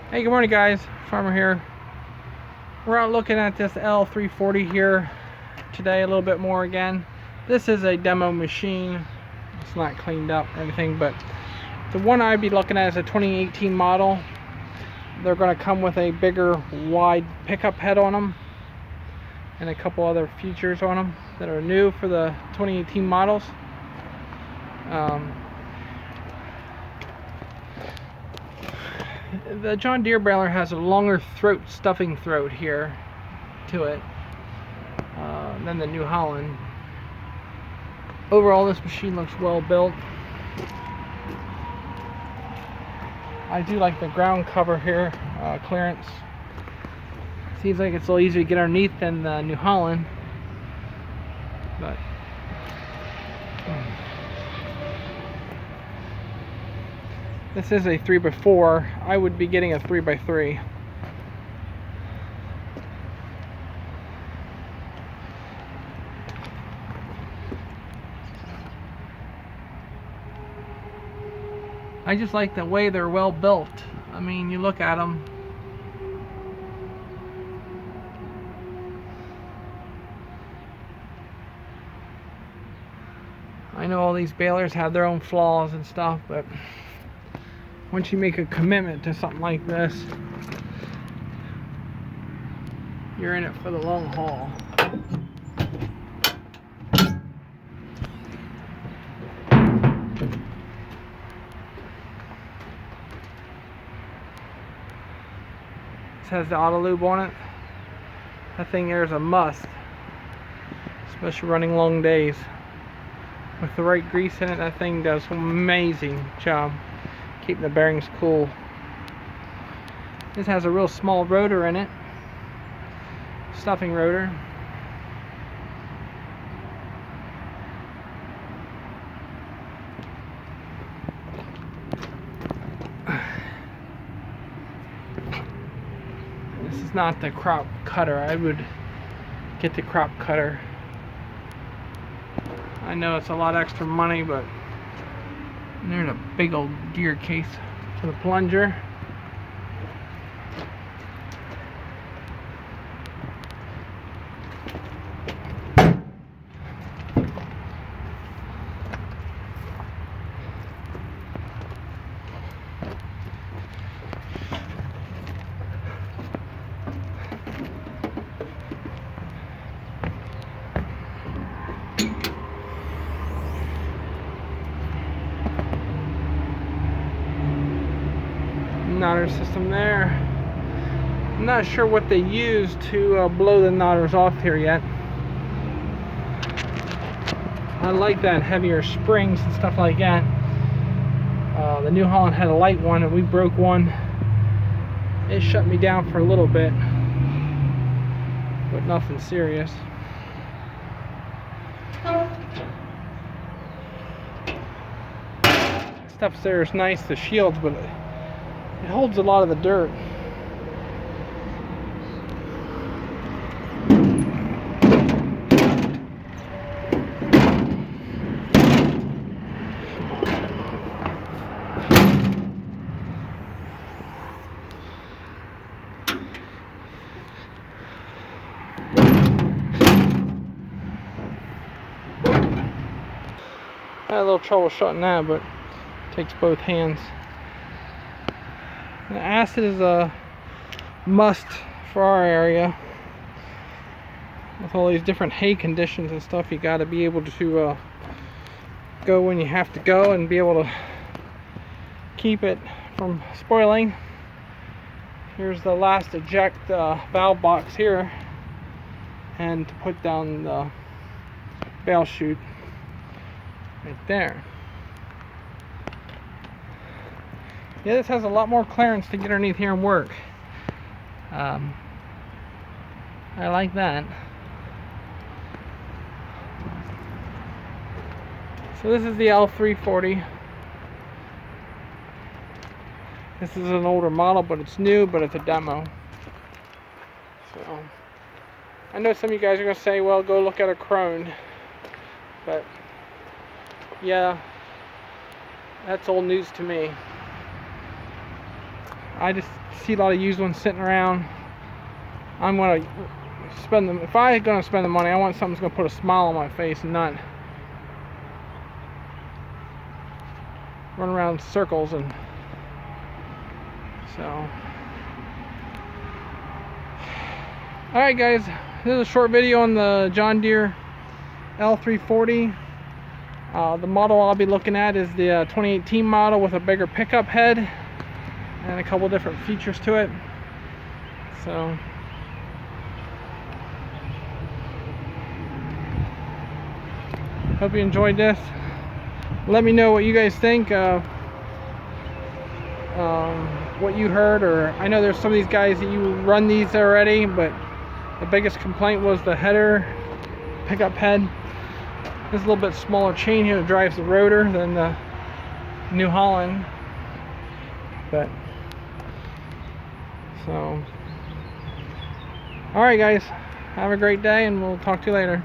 Hey, good morning guys, Farmer here. We're out looking at this L340 here today a little bit more again. This is a demo machine. It's not cleaned up or anything, but the one I'd be looking at is a 2018 model. They're going to come with a bigger wide pickup head on them and a couple other features on them that are new for the 2018 models. The John Deere baler has a longer stuffing throat here to it than the New Holland. Overall, this machine looks well built. I do like the ground cover here, clearance. Seems like it's a little easier to get underneath than the New Holland, but this is a 3x4. I would be getting a 3x3. I just like the way they're well built. I mean, you look at them. I know all these balers have their own flaws and stuff, but once you make a commitment to something like this, you're in it for the long haul. This has the auto lube on it. That thing there is a must, especially running long days. With the right grease in it, that thing does an amazing job keeping the bearings cool. This has a real small rotor in it, stuffing rotor. This is not the crop cutter. I would get the crop cutter. I know it's a lot extra money, but there's a big old Deere case for the plunger. Nodder system there. I'm not sure what they use to blow the nodders off here yet. I like that heavier springs and stuff like that. The New Holland had a light one and we broke one. It shut me down for a little bit, but nothing serious. Stuff there is nice, the shields, but it holds a lot of the dirt. I had a little trouble shutting that, but it takes both hands. The acid is a must for our area. With all these different hay conditions and stuff, you got to be able to go when you have to go and be able to keep it from spoiling. Here's the last eject valve box here, and to put down the bale chute right there. Yeah, this has a lot more clearance to get underneath here and work. I like that. So this is the L340. This is an older model, but it's new, but it's a demo. So I know some of you guys are going to say, well, go look at a Krone. But yeah, that's old news to me. I just see a lot of used ones sitting around. I'm gonna spend them. If I'm gonna spend the money, I want something that's gonna put a smile on my face and not run around in circles. And so, all right, guys, this is a short video on the John Deere L340. The model I'll be looking at is the 2018 model with a bigger pickup head and a couple different features to it. So, hope you enjoyed this. Let me know what you guys think, what you heard, or I know there's some of these guys that you run these already, but the biggest complaint was the header pickup head. This is a little bit smaller chain here that drives the rotor than the New Holland. But so, all right, guys, have a great day, and we'll talk to you later.